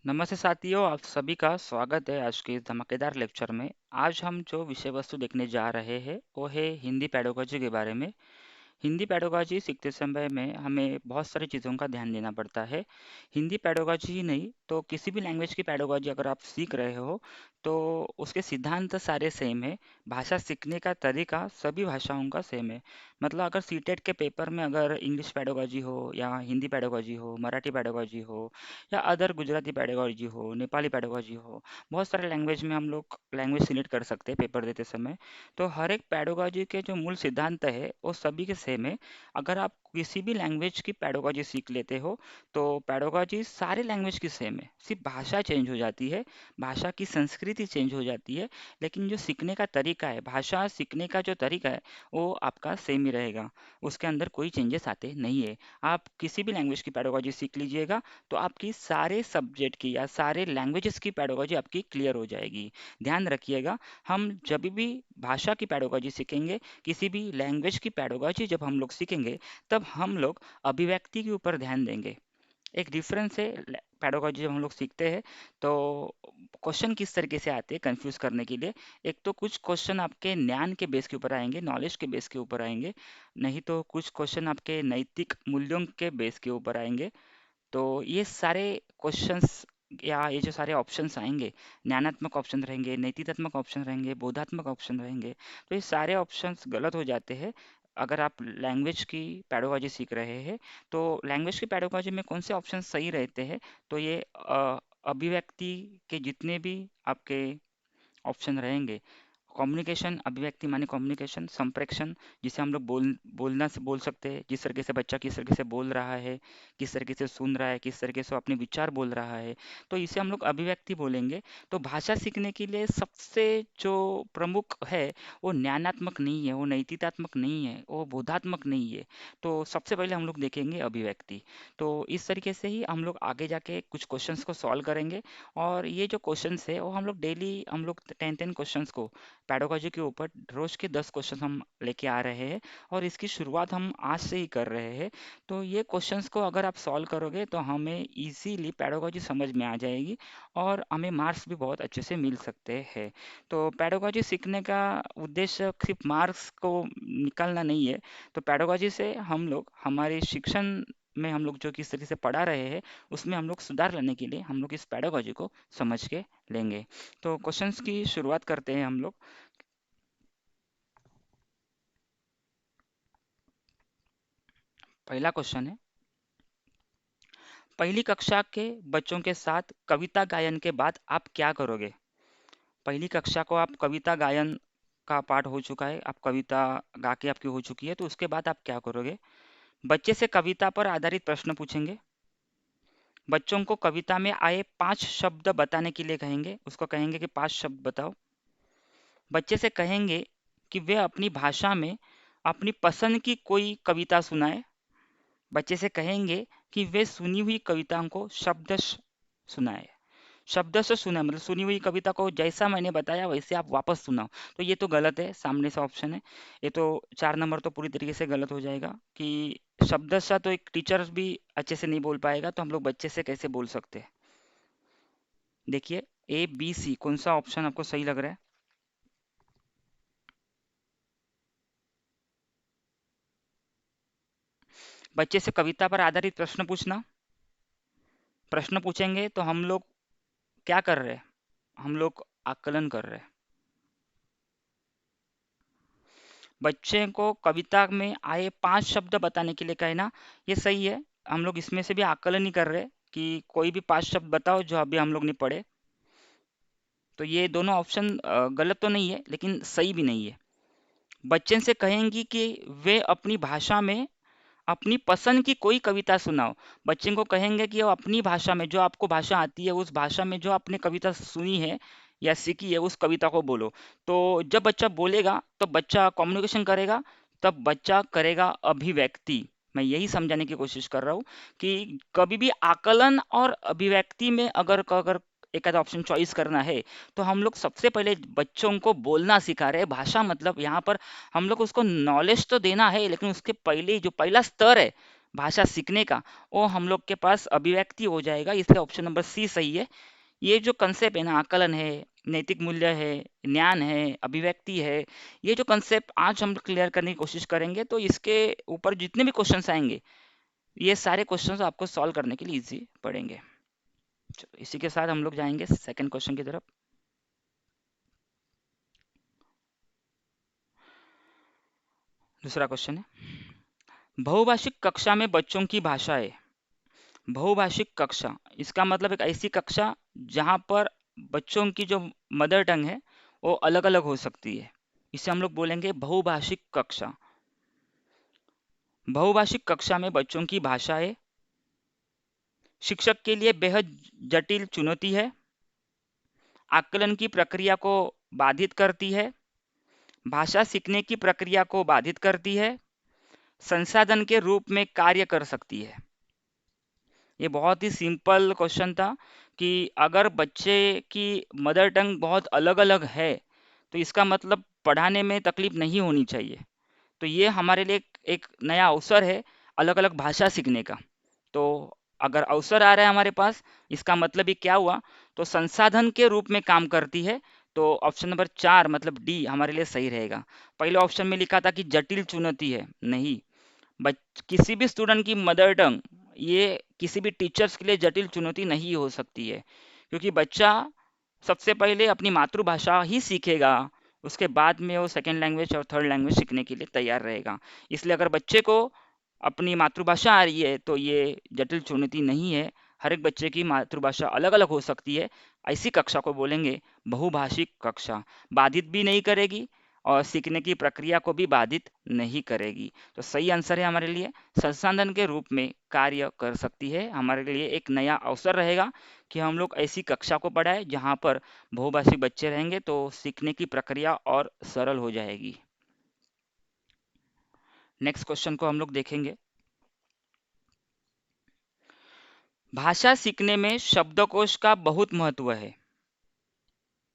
नमस्ते साथियों, आप सभी का स्वागत है आज के इस धमाकेदार लेक्चर में। आज हम जो विषय वस्तु देखने जा रहे हैं वो है हिंदी पेडागोजी के बारे में। हिंदी पेडागोजी सीखते समय में हमें बहुत सारी चीज़ों का ध्यान देना पड़ता है। हिंदी पेडागोजी ही नहीं तो किसी भी लैंग्वेज की पेडागोजी अगर आप सीख रहे हो तो उसके सिद्धांत सारे सेम है। भाषा सीखने का तरीका सभी भाषाओं का सेम है। मतलब अगर सीटेट के पेपर में अगर इंग्लिश पेडागोजी हो या हिंदी पेडागोजी हो, मराठी पेडागोजी हो या अदर गुजराती पेडागोजी हो, नेपाली पेडागोजी हो, बहुत सारे लैंग्वेज में हम लोग लैंग्वेज सिलेक्ट कर सकते हैं पेपर देते समय। तो हर एक पेडागोजी के जो मूल सिद्धांत है वो सभी के सेम है। अगर आप किसी भी लैंग्वेज की पेडागोजी सीख लेते हो तो पेडागोजी सारे लैंग्वेज की सेम है, सिर्फ भाषा चेंज हो जाती है, भाषा की संस्कृति चेंज हो जाती है, लेकिन जो सीखने का तरीका है, भाषा सीखने का जो तरीका है वो आपका सेम ही रहेगा। उसके अंदर कोई चेंजेस आते नहीं है। आप किसी भी लैंग्वेज की पेडागोजी सीख लीजिएगा तो आपकी सारे सब्जेक्ट की या सारे लैंग्वेजेस की पेडागोजी आपकी क्लियर हो जाएगी। ध्यान रखिएगा, हम जब भी भाषा की पेडागोजी सीखेंगे, किसी भी लैंग्वेज की पेडागोजी जब हम लोग सीखेंगे, तब हम लोग अभिव्यक्ति के ऊपर ध्यान देंगे। एक डिफरेंस है पेडागोजी जब हम लोग सीखते हैं तो क्वेश्चन किस तरीके से आते हैं कंफ्यूज करने के लिए। एक तो कुछ क्वेश्चन आपके ज्ञान के बेस के ऊपर आएंगे, नॉलेज के बेस के ऊपर आएंगे, नहीं तो कुछ क्वेश्चन आपके नैतिक मूल्यों के बेस के ऊपर आएंगे। तो ये सारे क्वेश्चंस या ये जो सारे ऑप्शंस आएंगे, ज्ञानात्मक ऑप्शन रहेंगे, नैतिकात्मक ऑप्शन रहेंगे, बोधात्मक ऑप्शन रहेंगे, तो ये सारे ऑप्शंस गलत हो जाते हैं अगर आप लैंग्वेज की पेडागोजी सीख रहे हैं। तो लैंग्वेज की पेडागोजी में कौन से ऑप्शन सही रहते हैं? तो ये अभिव्यक्ति के जितने भी आपके ऑप्शन रहेंगे, कम्युनिकेशन, अभिव्यक्ति माने कम्युनिकेशन, संप्रेषण जिसे हम लोग बोलना से बोल सकते हैं, जिस तरीके से बच्चा किस तरीके से बोल रहा है, किस तरीके से सुन रहा है, किस तरीके से वो अपने विचार बोल रहा है, तो इसे हम लोग अभिव्यक्ति बोलेंगे। तो भाषा सीखने के लिए सबसे जो प्रमुख है वो ज्ञानात्मक नहीं है, वो नैतिकात्मक नहीं है, वो बोधात्मक नहीं है। तो सबसे पहले हम लोग देखेंगे अभिव्यक्ति। तो इस तरीके से ही हम लोग आगे जाके कुछ क्वेश्चंस को सॉल्व करेंगे। और ये जो क्वेश्चंस है वो हम लोग डेली हम लोग 10 क्वेश्चंस को पेडागोजी के ऊपर रोज के 10 क्वेश्चन हम लेके आ रहे हैं और इसकी शुरुआत हम आज से ही कर रहे हैं। तो ये क्वेश्चंस को अगर आप सॉल्व करोगे तो हमें इजीली पेडागोजी समझ में आ जाएगी और हमें मार्क्स भी बहुत अच्छे से मिल सकते हैं। तो पेडागोजी सीखने का उद्देश्य सिर्फ मार्क्स को निकालना नहीं है। तो पेडागोजी से हम लोग हमारे शिक्षण में हम लोग जो किस तरीके से पढ़ा रहे हैं उसमें हम लोग सुधार लाने के लिए हम लोग इस पेडागोजी को समझ के लेंगे। तो क्वेश्चंस की शुरुआत करते हैं हम लोग। पहला क्वेश्चन है, पहली कक्षा के बच्चों के साथ कविता गायन के बाद आप क्या करोगे? पहली कक्षा को आप कविता गायन का पाठ हो चुका है, आप कविता गा के आपकी हो चुकी है, तो उसके बाद आप क्या करोगे? बच्चे से कविता पर आधारित प्रश्न पूछेंगे, बच्चों को कविता में आए 5 शब्द बताने के लिए कहेंगे, उसको कहेंगे कि 5 शब्द बताओ। बच्चे से कहेंगे कि वे अपनी भाषा में अपनी पसंद की कोई कविता सुनाए। बच्चे से कहेंगे कि वे सुनी हुई कविताओं को शब्दश सुनाए। शब्दश सुनाए मतलब सुनी हुई कविता को जैसा मैंने बताया वैसे आप वापस सुनाओ। तो ये तो गलत है, सामने से ऑप्शन है। ये तो 4 नंबर तो पूरी तरीके से गलत हो जाएगा कि शब्दशः तो एक टीचर भी अच्छे से नहीं बोल पाएगा, तो हम लोग बच्चे से कैसे बोल सकते हैं? देखिए, ए बी सी कौन सा ऑप्शन आपको सही लग रहा है? बच्चे से कविता पर आधारित प्रश्न पूछना। प्रश्न पूछेंगे तो हम लोग क्या कर रहे हैं? हम लोग आकलन कर रहे हैं। बच्चे को कविता में आए 5 शब्द बताने के लिए कहना, ये सही है। हम लोग इसमें से भी आकलन ही कर रहे हैं कि कोई भी 5 शब्द बताओ जो अभी हम लोग ने पढ़े। तो ये दोनों ऑप्शन गलत तो नहीं है लेकिन सही भी नहीं है। बच्चे से कहेंगी कि वे अपनी भाषा में अपनी पसंद की कोई कविता सुनाओ। बच्चे को कहेंगे कि वो अपनी भाषा में, जो आपको भाषा आती है उस भाषा में जो आपने कविता सुनी है या सीखी है उस कविता को बोलो। तो जब बच्चा बोलेगा तो बच्चा कम्युनिकेशन करेगा, तब बच्चा करेगा अभिव्यक्ति। मैं यही समझाने की कोशिश कर रहा हूँ कि कभी भी आकलन और अभिव्यक्ति में अगर अगर एक आधा ऑप्शन चॉइस करना है तो हम लोग सबसे पहले बच्चों को बोलना सिखा रहे हैं। भाषा मतलब यहाँ पर हम लोग उसको नॉलेज तो देना है लेकिन उसके पहले जो पहला स्तर है भाषा सीखने का, वो हम लोग के पास अभिव्यक्ति हो जाएगा। इसलिए ऑप्शन नंबर सी सही है। ये जो कंसेप्ट है ना, आकलन है, नैतिक मूल्य है, ज्ञान है, अभिव्यक्ति है, ये जो कंसेप्ट आज हम क्लियर करने की कोशिश करेंगे, तो इसके ऊपर जितने भी क्वेश्चंस आएंगे, ये सारे क्वेश्चंस आपको सॉल्व करने के लिए इजी पड़ेंगे। चलो, इसी के साथ हम लोग जाएंगे सेकंड क्वेश्चन की तरफ। दूसरा क्वेश्चन है, बहुभाषिक कक्षा में बच्चों की भाषाएं। बहुभाषिक कक्षा, इसका मतलब एक ऐसी कक्षा जहां पर बच्चों की जो मदर टंग है वो अलग अलग हो सकती है, इसे हम लोग बोलेंगे बहुभाषिक कक्षा। बहुभाषिक कक्षा में बच्चों की भाषाएं शिक्षक के लिए बेहद जटिल चुनौती है, आकलन की प्रक्रिया को बाधित करती है, भाषा सीखने की प्रक्रिया को बाधित करती है, संसाधन के रूप में कार्य कर सकती है। ये बहुत ही सिंपल क्वेश्चन था कि अगर बच्चे की मदर टंग बहुत अलग अलग है, तो इसका मतलब पढ़ाने में तकलीफ नहीं होनी चाहिए। तो ये हमारे लिए एक नया अवसर है अलग अलग भाषा सीखने का। तो अगर अवसर आ रहा है हमारे पास, इसका मतलब ये क्या हुआ, तो संसाधन के रूप में काम करती है। तो ऑप्शन नंबर 4 मतलब डी हमारे लिए सही रहेगा। पहले ऑप्शन में लिखा था कि जटिल चुनौती है, नहीं। किसी भी स्टूडेंट की मदर टंग, ये किसी भी टीचर्स के लिए जटिल चुनौती नहीं हो सकती है, क्योंकि बच्चा सबसे पहले अपनी मातृभाषा ही सीखेगा, उसके बाद में वो सेकेंड लैंग्वेज और थर्ड लैंग्वेज सीखने के लिए तैयार रहेगा। इसलिए अगर बच्चे को अपनी मातृभाषा आ रही है तो ये जटिल चुनौती नहीं है। हर एक बच्चे की मातृभाषा अलग अलग हो सकती है, ऐसी कक्षा को बोलेंगे बहुभाषिक कक्षा। बाधित भी नहीं करेगी और सीखने की प्रक्रिया को भी बाधित नहीं करेगी। तो सही आंसर है हमारे लिए संसाधन के रूप में कार्य कर सकती है। हमारे लिए एक नया अवसर रहेगा कि हम लोग ऐसी कक्षा को पढ़ाएं जहां पर बहुभाषिक बच्चे रहेंगे, तो सीखने की प्रक्रिया और सरल हो जाएगी। नेक्स्ट क्वेश्चन को हम लोग देखेंगे। भाषा सीखने में शब्दकोश का बहुत महत्व है।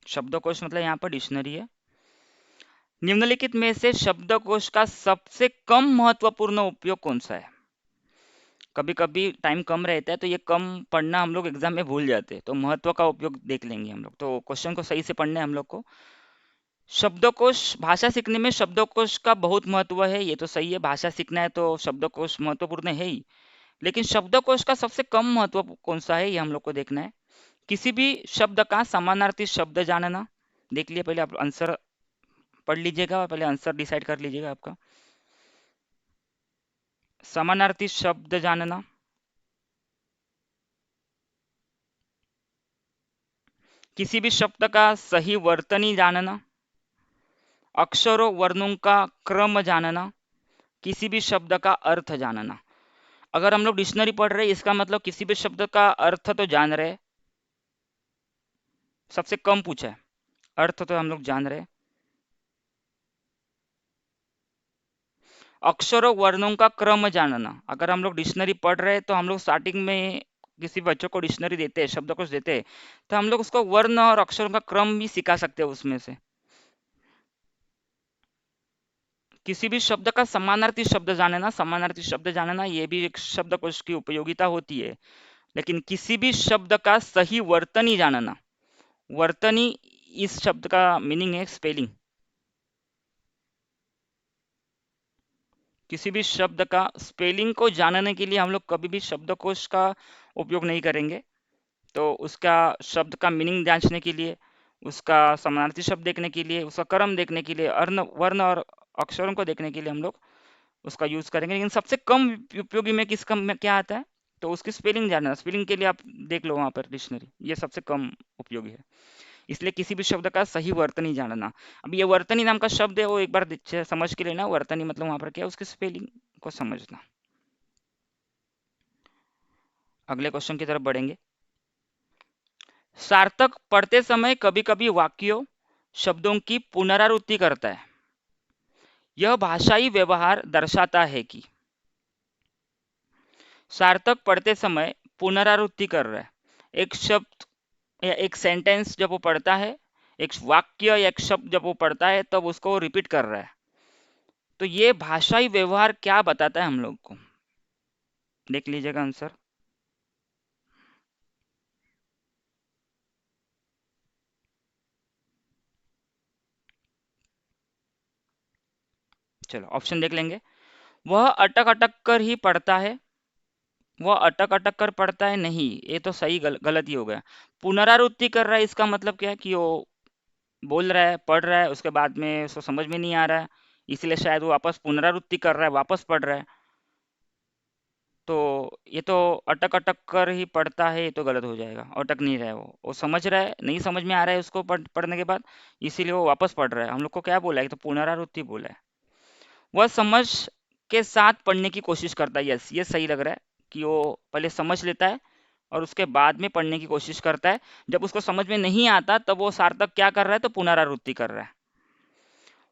शब्दकोश मतलब यहाँ पर डिक्शनरी है। निम्नलिखित में से शब्दकोश का सबसे कम महत्वपूर्ण उपयोग कौन सा है? कभी कभी टाइम कम रहता है तो ये कम पढ़ना हम लोग एग्जाम में भूल जाते हैं, तो महत्व का उपयोग देख लेंगे हम लोग। तो क्वेश्चन को सही से पढ़ना है हम लोग को। शब्दकोश, भाषा सीखने में शब्दकोश का बहुत महत्व है, ये तो सही है। भाषा सीखना है तो शब्दकोश महत्वपूर्ण है ही, लेकिन शब्दकोश का सबसे कम महत्व कौन सा है, ये हम लोग को देखना है। किसी भी शब्द का समानार्थी शब्द जानना। देख लिया, पहले आप आंसर पढ़ लीजिएगा और पहले आंसर डिसाइड कर लीजिएगा आपका। समानार्थी शब्द जानना, किसी भी शब्द का सही वर्तनी जानना, अक्षरों वर्णों का क्रम जानना, किसी भी शब्द का अर्थ जानना। अगर हम लोग डिक्शनरी पढ़ रहे हैं, इसका मतलब किसी भी शब्द का अर्थ तो जान रहे, सबसे कम पूछा है, अर्थ तो हम लोग जान रहे। अक्षरों वर्णों का क्रम जानना, अगर हम लोग डिक्शनरी पढ़ रहे हैं तो हम लोग स्टार्टिंग में किसी बच्चों को डिक्शनरी देते हैं, शब्दकोश देते हैं, तो हम लोग उसको वर्ण और अक्षरों का क्रम भी सिखा सकते हैं उसमें से। किसी भी शब्द का समानार्थी शब्द जानना, समानार्थी शब्द जानना ये भी एक शब्दकोश की उपयोगिता होती है। लेकिन किसी भी शब्द का सही वर्तनी जानना, वर्तनी इस शब्द का मीनिंग है स्पेलिंग। किसी भी शब्द का स्पेलिंग को जानने के लिए हम लोग कभी भी शब्दकोश का उपयोग नहीं करेंगे। तो उसका शब्द का मीनिंग जांचने के लिए, उसका समानार्थी शब्द देखने के लिए, उसका क्रम देखने के लिए, अर्ण वर्ण और अक्षरों को देखने के लिए हम लोग उसका यूज करेंगे। लेकिन सबसे कम उपयोगी में किसका में क्या आता है, तो उसकी स्पेलिंग जानना। स्पेलिंग के लिए आप देख लो वहां पर डिक्शनरी, ये सबसे कम उपयोगी है। इसलिए किसी भी शब्द का सही वर्तनी जानना। अब ये वर्तनी नाम का शब्द है, वो एक बार समझ के लेना, वर्तनी मतलब वहां पर क्या है, उसकी स्पेलिंग को समझना। अगले क्वेश्चन की तरफ बढ़ेंगे। सार्थक पढ़ते समय कभी कभी वाक्यों, शब्दों की पुनरावृत्ति करता है। यह भाषाई व्यवहार दर्शाता है कि सार्थक पढ़ते समय पुनरावृत्ति कर रहा है। एक शब्द या एक सेंटेंस जब वो पढ़ता है, एक वाक्य या एक शब्द जब वो पढ़ता है, तब उसको वो रिपीट कर रहा है। तो ये भाषाई व्यवहार क्या बताता है हम लोग को? देख लीजिएगा आंसर। चलो ऑप्शन देख लेंगे। वह अटक अटक कर ही पढ़ता है। वह अटक अटक कर पढ़ता है नहीं, ये तो सही गलत ही हो गया। पुनरावृत्ति कर रहा है, इसका मतलब क्या है कि वो बोल रहा है, पढ़ रहा है, उसके बाद में उसको समझ में नहीं आ रहा है, इसलिए शायद वो वापस पुनरावृत्ति कर रहा है, वापस पढ़ रहा है। तो ये तो अटक अटक कर ही पढ़ता है, ये तो गलत हो जाएगा। अटक नहीं रहा है, वो समझ रहा है, नहीं समझ में आ रहा है उसको पढ़ने के बाद, इसीलिए वो वापस पढ़ रहा है। हम लोग को क्या बोला है, तो पुनरावृत्ति बोला है। वह समझ के साथ पढ़ने की कोशिश करता है, यस ये सही लग रहा है कि वो पहले समझ लेता है और उसके बाद में पढ़ने की कोशिश करता है। जब उसको समझ में नहीं आता तब वो सार्थक क्या कर रहा है, तो पुनरावृत्ति कर रहा है।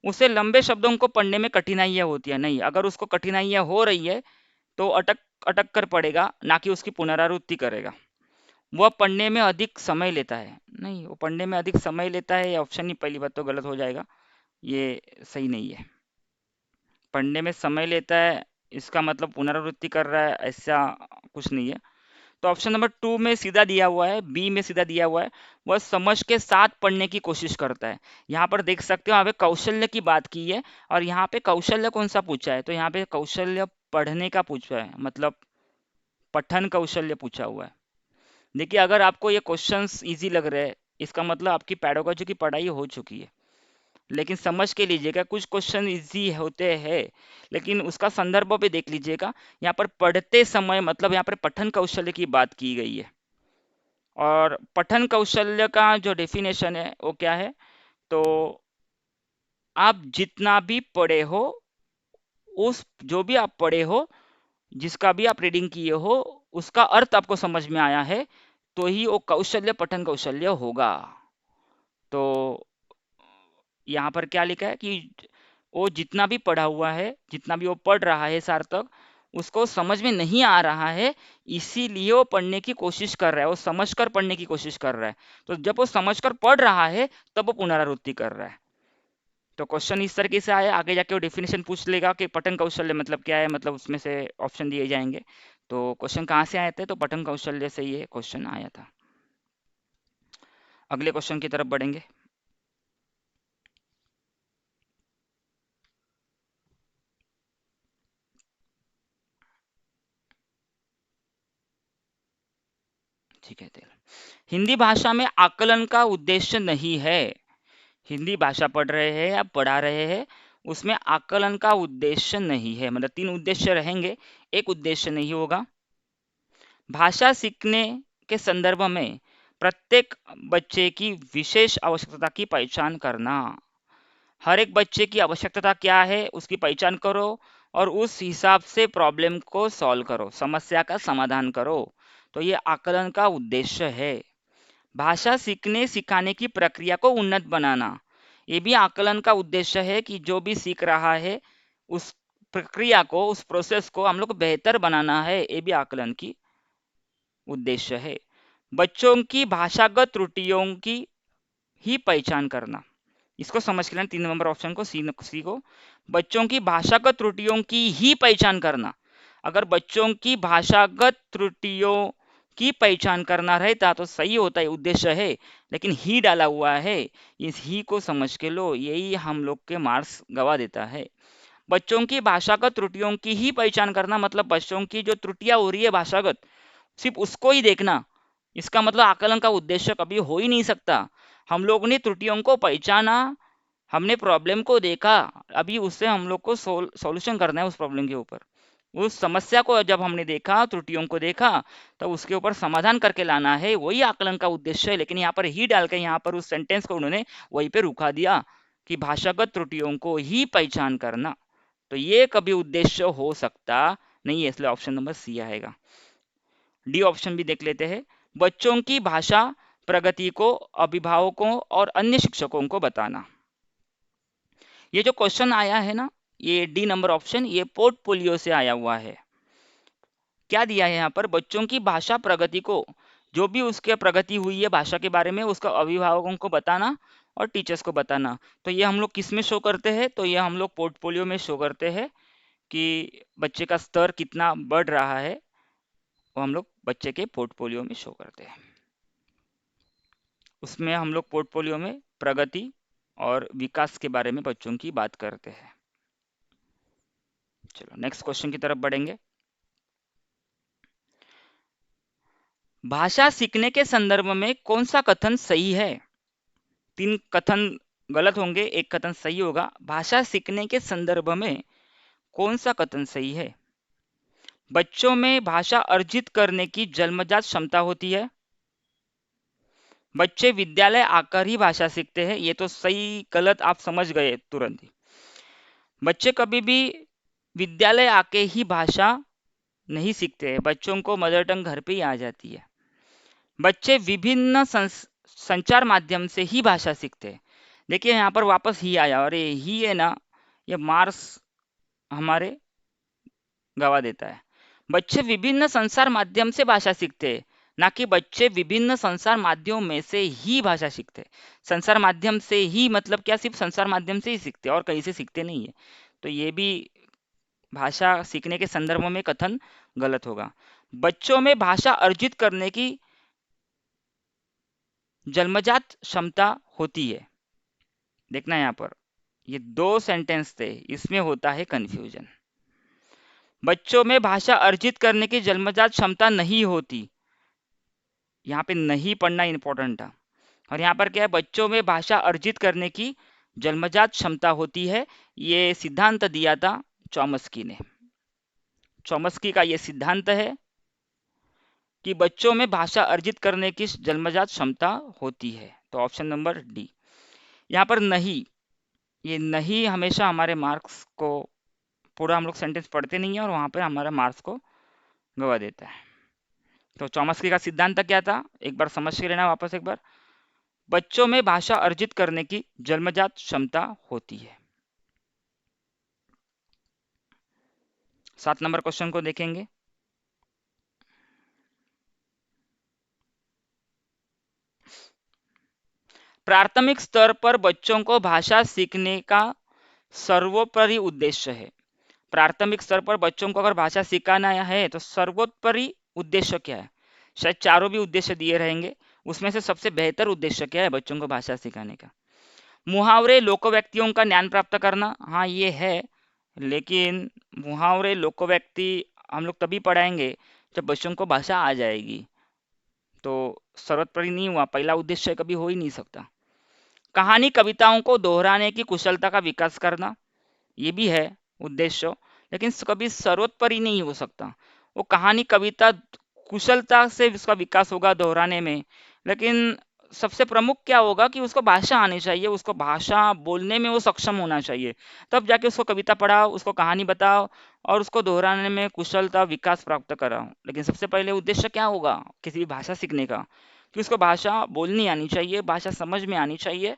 उसे लंबे शब्दों को पढ़ने में कठिनाइयां होती है नहीं, अगर उसको कठिनाइयां हो रही है तो अटक अटक कर पढ़ेगा, ना कि उसकी पुनरावृत्ति करेगा। वह पढ़ने में अधिक समय लेता है नहीं, वो पढ़ने में अधिक समय लेता है, ये ऑप्शन ही पहली बात तो गलत हो जाएगा, ये सही नहीं है। पढ़ने में समय लेता है, इसका मतलब पुनरावृत्ति कर रहा है, ऐसा कुछ नहीं है। तो ऑप्शन नंबर टू में सीधा दिया हुआ है, बी में सीधा दिया हुआ है, वह समझ के साथ पढ़ने की कोशिश करता है। यहाँ पर देख सकते हो, यहाँ पे कौशल्य की बात की है, और यहाँ पे कौशल्य कौन सा पूछा है, तो यहाँ पे कौशल्य पढ़ने का पूछा है, मतलब पठन कौशल्य पूछा हुआ है। देखिए अगर आपको ये क्वेश्चंस इजी लग रहे हैं, इसका मतलब आपकी पैडागोजी की पढ़ाई हो चुकी है। लेकिन समझ के लीजिएगा, कुछ क्वेश्चन इजी होते हैं, लेकिन उसका संदर्भ भी देख लीजिएगा। यहाँ पर पढ़ते समय मतलब यहाँ पर पठन कौशल्य की बात की गई है, और पठन कौशल्य का जो डेफिनेशन है वो क्या है, तो आप जितना भी पढ़े हो, उस जो भी आप पढ़े हो, जिसका भी आप रीडिंग किए हो, उसका अर्थ आपको समझ में आया है, तो ही वो कौशल्य पठन कौशल्य होगा। तो यहाँ पर क्या लिखा है कि वो जितना भी पढ़ा हुआ है, जितना भी वो पढ़ रहा है सार्थक, उसको समझ में नहीं आ रहा है, इसीलिए वो पढ़ने की कोशिश कर रहा है, वो समझकर पढ़ने की कोशिश कर रहा है। तो जब वो समझकर पढ़ रहा है तब वो पुनरावृत्ति कर रहा है। तो क्वेश्चन इस तरीके से आया, आगे जाके वो डेफिनेशन पूछ लेगा कि पठन कौशल्य मतलब क्या है, मतलब उसमें से ऑप्शन दिए जाएंगे। तो क्वेश्चन कहाँ से आए थे, तो पठन कौशल्य से ये क्वेश्चन आया था। अगले क्वेश्चन की तरफ बढ़ेंगे। ठीक है, हिंदी भाषा में आकलन का उद्देश्य नहीं है। हिंदी भाषा पढ़ रहे हैं या पढ़ा रहे हैं, उसमें आकलन का उद्देश्य नहीं है, मतलब तीन उद्देश्य रहेंगे, एक उद्देश्य नहीं होगा। भाषा सीखने के संदर्भ में प्रत्येक बच्चे की विशेष आवश्यकता की पहचान करना। हर एक बच्चे की आवश्यकता क्या है, उसकी पहचान करो और उस हिसाब से प्रॉब्लम को सॉल्व करो, समस्या का समाधान करो। तो ये आकलन का उद्देश्य है। भाषा सीखने सिखाने की प्रक्रिया को उन्नत बनाना, ये भी आकलन का उद्देश्य है कि जो भी सीख रहा है उस प्रक्रिया को, उस प्रोसेस को हम लोग को बेहतर बनाना है, ये भी आकलन की उद्देश्य है। बच्चों की भाषागत त्रुटियों की ही पहचान करना, इसको समझ के लेना, 3 नंबर ऑप्शन को, सी को। बच्चों की भाषागत त्रुटियों की ही पहचान करना, अगर बच्चों की भाषागत त्रुटियों की पहचान करना रहता तो सही होता है, उद्देश्य है, लेकिन ही डाला हुआ है, इस ही को समझ के लो, यही हम लोग के मार्क्स गवा देता है। बच्चों की भाषागत त्रुटियों की ही पहचान करना मतलब बच्चों की जो त्रुटियां हो रही है भाषागत, सिर्फ उसको ही देखना, इसका मतलब आकलन का उद्देश्य कभी हो ही नहीं सकता। हम लोग ने त्रुटियों को पहचाना, हमने प्रॉब्लम को देखा, अभी उससे हम लोग को सॉल्यूशन करना है उस प्रॉब्लम के ऊपर। उस समस्या को जब हमने देखा, त्रुटियों को देखा, तो उसके ऊपर समाधान करके लाना है, वही आकलन का उद्देश्य है। लेकिन यहाँ पर ही डाल के, यहाँ पर उस सेंटेंस को उन्होंने वहीं पे रुका दिया कि भाषागत त्रुटियों को ही पहचान करना, तो ये कभी उद्देश्य हो सकता नहीं है, इसलिए ऑप्शन नंबर सी आएगा। डी ऑप्शन भी देख लेते हैं। बच्चों की भाषा प्रगति को अभिभावकों और अन्य शिक्षकों को बताना, ये जो क्वेश्चन आया है ना, ये डी नंबर ऑप्शन, ये पोर्टफोलियो से आया हुआ है। क्या दिया है यहाँ पर, बच्चों की भाषा प्रगति को, जो भी उसके प्रगति हुई है भाषा के बारे में, उसका अभिभावकों को बताना और टीचर्स को बताना। तो ये हम लोग किस में शो करते हैं, तो ये हम लोग पोर्टफोलियो में शो करते हैं कि बच्चे का स्तर कितना बढ़ रहा है, वो हम लोग बच्चे के पोर्टफोलियो में शो करते हैं। उसमें हम लोग पोर्टफोलियो में प्रगति और विकास के बारे में बच्चों की बात करते हैं। चलो नेक्स्ट क्वेश्चन की तरफ बढ़ेंगे। भाषा सीखने के संदर्भ में कौन सा कथन सही है? 3 कथन गलत होंगे, 1 कथन सही होगा। भाषा सीखने के संदर्भ में कौन सा कथन सही है? बच्चों में भाषा अर्जित करने की जन्मजात क्षमता होती है। बच्चे विद्यालय आकर ही भाषा सीखते हैं। ये तो सही गलत आप समझ गए तुरंत ही। बच्चे कभी भी विद्यालय आके ही भाषा नहीं सीखते हैं। बच्चों को मदर टंग घर पे ही आ जाती है। बच्चे विभिन्न संचार माध्यम से ही भाषा सीखते हैं। देखिए यहाँ पर वापस ही आया, और ये ही है ना, ये मार्क्स हमारे गवा देता है। बच्चे विभिन्न संसार माध्यम से भाषा सीखते हैं, ना कि बच्चे विभिन्न संसार माध्यमों में से ही भाषा सीखते हैं। संसार माध्यम से ही मतलब क्या? सिर्फ संसार माध्यम से ही सीखते हैं और कहीं से सीखते नहीं है। तो ये भी भाषा सीखने के संदर्भ में कथन गलत होगा। बच्चों में भाषा अर्जित करने की जन्मजात क्षमता होती है। देखना यहाँ पर, ये 2 सेंटेंस थे, इसमें होता है कंफ्यूजन। बच्चों में भाषा अर्जित करने की जन्मजात क्षमता नहीं होती, यहाँ पे नहीं पढ़ना इंपॉर्टेंट था। और यहाँ पर क्या है? बच्चों में भाषा अर्जित करने की जन्मजात क्षमता होती है। ये सिद्धांत दिया था चॉम्स्की ने। चॉम्स्की का ये सिद्धांत है कि बच्चों में भाषा अर्जित करने की जन्मजात क्षमता होती है। तो ऑप्शन नंबर डी। यहाँ पर नहीं, ये नहीं हमेशा हमारे मार्क्स को, पूरा हम लोग सेंटेंस पढ़ते नहीं है और वहां पर हमारे मार्क्स को गवा देता है। तो चॉम्स्की का सिद्धांत क्या था? एक बार समझ के लेना वापस एक बार। बच्चों में भाषा अर्जित करने की जन्मजात क्षमता होती है। 7 नंबर क्वेश्चन को देखेंगे। प्राथमिक स्तर पर बच्चों को भाषा सीखने का सर्वोपरि उद्देश्य है। प्राथमिक स्तर पर बच्चों को अगर भाषा सिखाना है तो सर्वोपरि उद्देश्य क्या है? शायद चारों भी उद्देश्य दिए रहेंगे, उसमें से सबसे बेहतर उद्देश्य क्या है बच्चों को भाषा सिखाने का? मुहावरे लोक व्यक्तियों का ज्ञान प्राप्त करना, हाँ ये है, लेकिन मुहावरे लोक व्यक्ति हम लोग तभी पढ़ाएंगे जब बच्चों को भाषा आ जाएगी। तो सर्वोपरि नहीं हुआ, पहला उद्देश्य कभी हो ही नहीं सकता। कहानी कविताओं को दोहराने की कुशलता का विकास करना, ये भी है उद्देश्य, लेकिन कभी सर्वोपरि नहीं हो सकता। वो कहानी कविता कुशलता से उसका विकास होगा दोहराने में, लेकिन सबसे प्रमुख क्या होगा कि उसको भाषा आनी चाहिए, उसको भाषा बोलने में वो सक्षम होना चाहिए। तब जाके उसको कविता पढ़ाओ, उसको कहानी बताओ और उसको दोहराने में कुशलता विकास प्राप्त कराओ। लेकिन सबसे पहले उद्देश्य क्या होगा किसी भी भाषा सीखने का? कि उसको भाषा बोलनी आनी चाहिए, भाषा समझ में आनी चाहिए,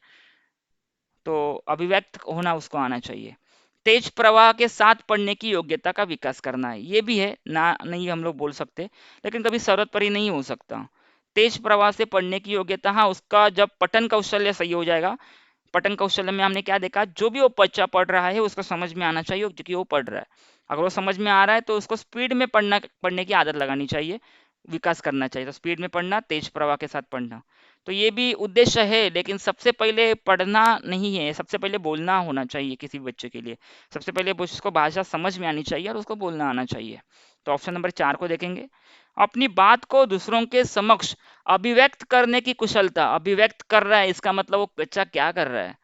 तो अभिव्यक्त होना उसको आना चाहिए। तेज प्रवाह के साथ पढ़ने की योग्यता का विकास करना है, ये भी है ना, नहीं हम लोग बोल सकते, लेकिन कभी सर्वोपरि नहीं हो सकता। तेज प्रवाह से पढ़ने की योग्यता, हाँ उसका जब पठन कौशल्य सही हो जाएगा। पठन कौशल्य में हमने क्या देखा? जो भी वो बच्चा पढ़ रहा है उसको समझ में आना चाहिए जो कि वो पढ़ रहा है। अगर वो समझ में आ रहा है तो उसको स्पीड में पढ़ने की आदत लगानी चाहिए, विकास करना चाहिए। तो स्पीड में पढ़ना, तेज प्रवाह के साथ पढ़ना, तो ये भी उद्देश्य है। लेकिन सबसे पहले पढ़ना नहीं है, सबसे पहले बोलना होना चाहिए किसी भी बच्चे के लिए। सबसे पहले उसको भाषा समझ में आनी चाहिए और उसको बोलना आना चाहिए। तो ऑप्शन नंबर 4 को देखेंगे। अपनी बात को दूसरों के समक्ष अभिव्यक्त करने की कुशलता। अभिव्यक्त कर रहा है, इसका मतलब वो बच्चा क्या कर रहा है?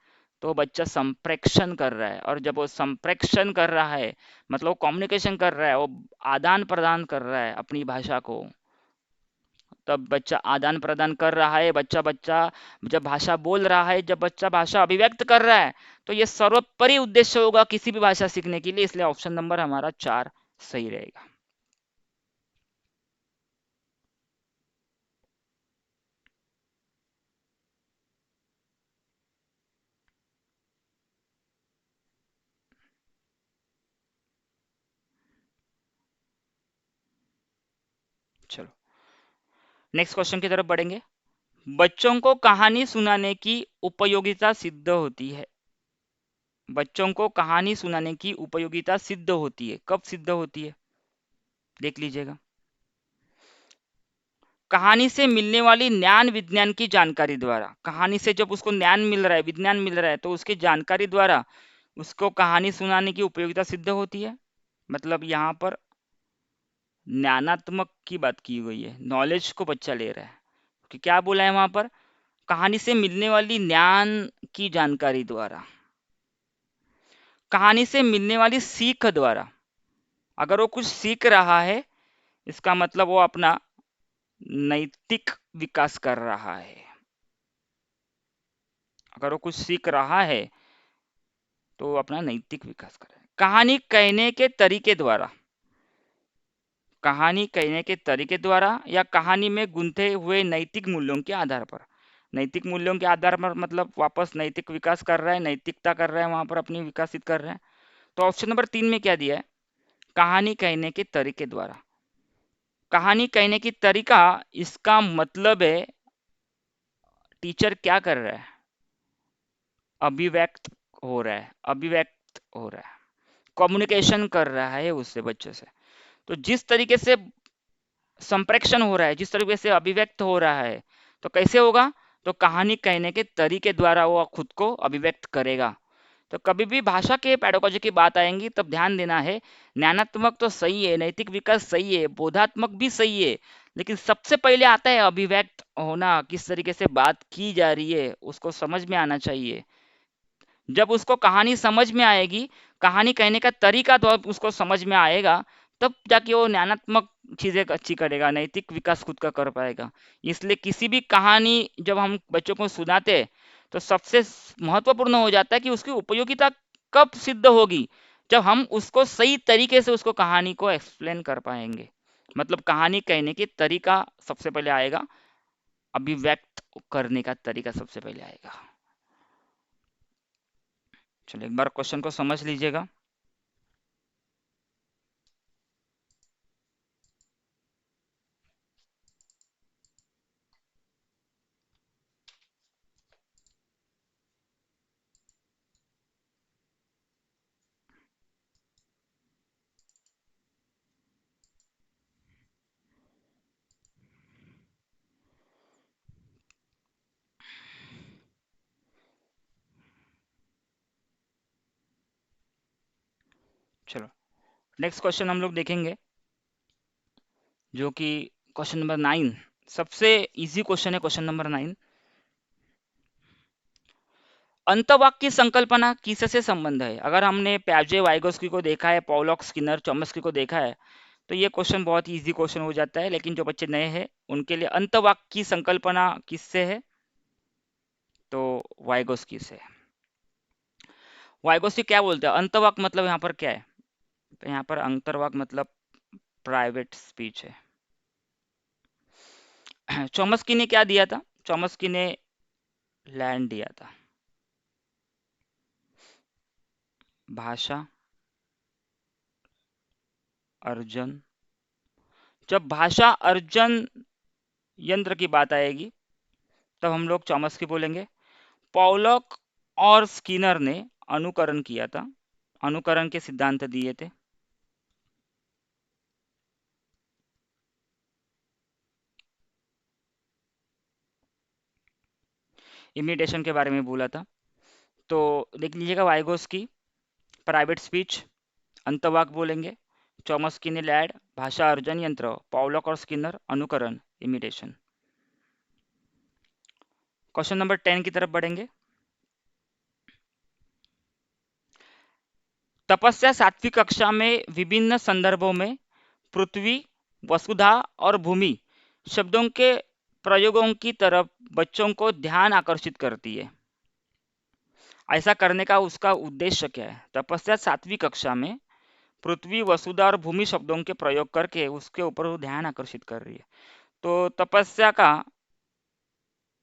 तो बच्चा संप्रेक्षण कर रहा है, और जब वो संप्रेक्षण कर रहा है मतलब कम्युनिकेशन कर रहा है, वो आदान प्रदान कर रहा है अपनी भाषा को। तब बच्चा आदान प्रदान कर रहा है, बच्चा बच्चा जब भाषा बोल रहा है, जब बच्चा भाषा अभिव्यक्त कर रहा है, तो ये सर्वोपरि उद्देश्य होगा किसी भी भाषा सीखने के लिए। इसलिए ऑप्शन नंबर हमारा 4 सही रहेगा। चलो नेक्स्ट क्वेश्चन की तरफ बढ़ेंगे। बच्चों को कहानी सुनाने की उपयोगिता सिद्ध होती है। बच्चों को कहानी सुनाने की उपयोगिता सिद्ध होती है, कब सिद्ध होती है? देख लीजिएगा। कहानी से मिलने वाली ज्ञान विज्ञान की जानकारी द्वारा, कहानी से जब उसको ज्ञान मिल रहा है, विज्ञान मिल रहा है, तो उसकी जानकारी द्वारा उसको कहानी सुनाने की उपयोगिता सिद्ध होती है। मतलब यहाँ पर ज्ञानात्मक की बात की गई है, नॉलेज को बच्चा ले रहा है कि क्या बोला है वहां पर, कहानी से मिलने वाली ज्ञान की जानकारी द्वारा, कहानी से मिलने वाली सीख द्वारा। अगर वो कुछ सीख रहा है, इसका मतलब वो अपना नैतिक विकास कर रहा है। अगर वो कुछ सीख रहा है तो वो अपना नैतिक विकास कर रहा है। कहानी कहने के तरीके द्वारा, कहानी कहने के तरीके द्वारा या कहानी में गुंथे हुए नैतिक मूल्यों के आधार पर। नैतिक मूल्यों के आधार पर मतलब वापस नैतिक विकास कर रहा है, नैतिकता कर रहा है, वहां पर अपनी विकसित कर रहा है। तो ऑप्शन नंबर 3 में क्या दिया है, कहानी कहने के तरीके द्वारा। कहानी कहने की तरीका, इसका मतलब है टीचर क्या कर रहा है, अभिव्यक्त हो रहा है, अभिव्यक्त हो रहा है, कम्युनिकेशन कर रहा है उससे, बच्चों से। तो जिस तरीके से संप्रेक्षण हो रहा है, जिस तरीके से अभिव्यक्त हो रहा है, तो कैसे होगा, तो कहानी कहने के तरीके द्वारा वो खुद को अभिव्यक्त करेगा। तो कभी भी भाषा के पेडागोजी की बात आएंगी तब ध्यान देना है, ज्ञानात्मक तो सही है, नैतिक विकास सही है, बोधात्मक भी सही है, लेकिन सबसे पहले आता है अभिव्यक्त होना, किस तरीके से बात की जा रही है उसको समझ में आना चाहिए। जब उसको कहानी समझ में आएगी, कहानी कहने का तरीका तो अब उसको समझ में आएगा, तब जाके वो ज्ञानात्मक चीजें अच्छी करेगा, नैतिक विकास खुद का कर पाएगा। इसलिए किसी भी कहानी जब हम बच्चों को सुनाते हैं, तो सबसे महत्वपूर्ण हो जाता है कि उसकी उपयोगिता कब सिद्ध होगी, जब हम उसको सही तरीके से उसको कहानी को एक्सप्लेन कर पाएंगे। मतलब कहानी कहने की तरीका सबसे पहले आएगा, अभिव्यक्त करने का तरीका सबसे पहले आएगा। चलिए एक बार क्वेश्चन को समझ लीजिएगा। चलो नेक्स्ट क्वेश्चन हम लोग देखेंगे, जो कि क्वेश्चन नंबर 9, सबसे इजी क्वेश्चन है क्वेश्चन नंबर 9। अंतवाक्य की संकल्पना किससे संबंध है। अगर हमने प्याजे वाइगोस्की को देखा है, पॉलॉक, स्किनर, चॉम्स्की को देखा है, तो ये क्वेश्चन बहुत ही इजी क्वेश्चन हो जाता है। लेकिन जो बच्चे नए हैं उनके लिए अंतवाक्य की संकल्पना किससे है, तो वाइगोस्की से। वाइगोस्की क्या बोलते हैं, अंतवाक्य मतलब यहाँ पर क्या है, तो यहाँ पर अंतर्वाक्य मतलब प्राइवेट स्पीच है। चॉम्स्की ने क्या दिया था, चॉम्स्की ने लैंड दिया था, भाषा अर्जन। जब भाषा अर्जन यंत्र की बात आएगी तब हम लोग चॉम्स्की बोलेंगे। पॉलॉक और स्किनर ने अनुकरण किया था, अनुकरण के सिद्धांत दिए थे। इमिटेशन के बारे में बोला था। तो देख लीजिएगा, वाइगोस्की प्राइवेट स्पीच, अंतवाक बोलेंगे, चॉम्स्की ने लैड भाषा अर्जन यंत्र, पॉलॉक और स्किनर अनुकरण इमिटेशन। क्वेश्चन नंबर 10 की तरफ बढ़ेंगे। तपस्या 7वीं कक्षा में विभिन्न संदर्भों में पृथ्वी, वसुधा और भूमि शब्दों के प्रयोगों की तरफ बच्चों को ध्यान आकर्षित करती है। ऐसा करने का उसका उद्देश्य क्या है। तपस्या 7वीं कक्षा में पृथ्वी, वसुधा और भूमि शब्दों के प्रयोग करके उसके ऊपर वो ध्यान आकर्षित कर रही है। तो तपस्या का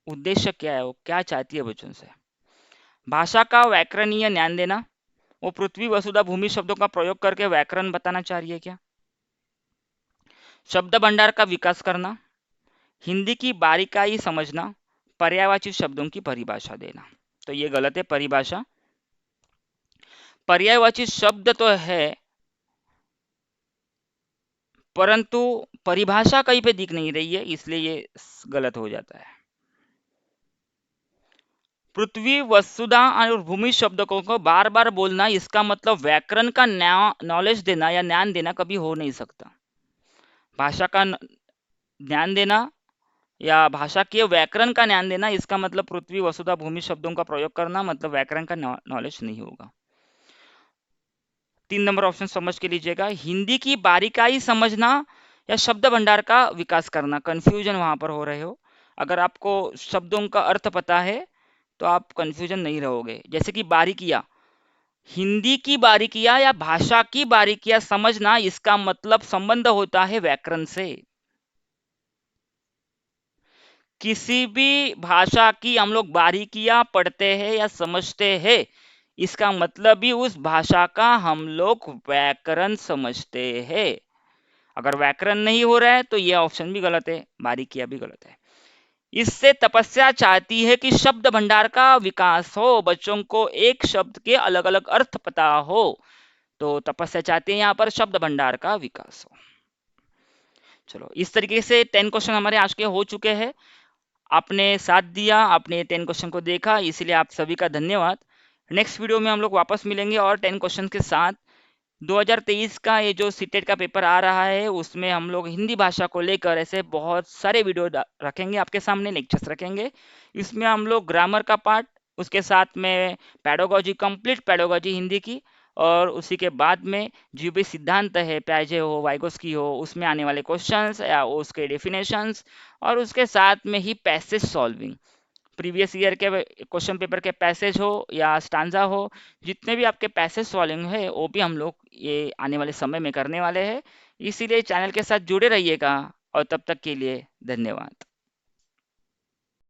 उद्देश्य क्या है, वो क्या चाहती है बच्चों से। भाषा का व्याकरणीय ज्ञान देना, वो पृथ्वी, वसुधा, भूमि शब्दों का प्रयोग करके व्याकरण बताना चाह रही है क्या। शब्द भंडार का विकास करना, हिंदी की बारीकाई समझना, पर्यायवाची शब्दों की परिभाषा देना। तो ये गलत है परिभाषा। पर्यायवाची शब्द तो है, परंतु परिभाषा कहीं पे दिख नहीं रही है, इसलिए ये गलत हो जाता है। पृथ्वी, वसुधा और भूमि शब्दों को बार बार बोलना, इसका मतलब व्याकरण का नॉलेज देना या ज्ञान देना कभी हो नहीं सकता। भाषा का ज्ञान देना या भाषा के व्याकरण का ज्ञान देना, इसका मतलब पृथ्वी, वसुधा, भूमि शब्दों का प्रयोग करना मतलब व्याकरण का नॉलेज नहीं होगा। 3 नंबर ऑप्शन समझ के लीजिएगा। हिंदी की बारीकाई समझना या शब्द भंडार का विकास करना, कंफ्यूजन वहां पर हो रहे हो। अगर आपको शब्दों का अर्थ पता है तो आप कंफ्यूजन नहीं रहोगे। जैसे कि बारीकियां, हिंदी की बारीकियां या भाषा की बारीकियां समझना, इसका मतलब संबंध होता है व्याकरण से। किसी भी भाषा की हम लोग बारीकियां पढ़ते हैं या समझते हैं, इसका मतलब भी उस भाषा का हम लोग व्याकरण समझते हैं। अगर व्याकरण नहीं हो रहा है तो ये ऑप्शन भी गलत है, बारीकियां भी गलत है। इससे तपस्या चाहती है कि शब्द भंडार का विकास हो, बच्चों को एक शब्द के अलग अलग अर्थ पता हो। तो तपस्या चाहती है यहाँ पर शब्द भंडार का विकास हो। चलो, इस तरीके से 10 क्वेश्चन हमारे आज के हो चुके हैं। आपने साथ दिया, आपने 10 क्वेश्चन को देखा, इसलिए आप सभी का धन्यवाद। नेक्स्ट वीडियो में हम लोग वापस मिलेंगे और 10 क्वेश्चन के साथ। 2023 का ये जो सीटेट का पेपर आ रहा है, उसमें हम लोग हिंदी भाषा को लेकर ऐसे बहुत सारे वीडियो रखेंगे आपके सामने, लेक्चर्स रखेंगे। इसमें हम लोग ग्रामर का पार्ट, उसके साथ में पैडागोजी, कंप्लीट पैडागोजी हिंदी की, और उसी के बाद में जो भी सिद्धांत है, प्याजे हो, वाइगोस्की हो, उसमें आने वाले क्वेश्चंस या उसके डेफिनेशंस, और उसके साथ में ही पैसेज सॉल्विंग, प्रीवियस ईयर के क्वेश्चन पेपर के पैसेज हो या स्टांजा हो, जितने भी आपके पैसेज सॉल्विंग है वो भी हम लोग ये आने वाले समय में करने वाले हैं। इसीलिए चैनल के साथ जुड़े रहिएगा, और तब तक के लिए धन्यवाद।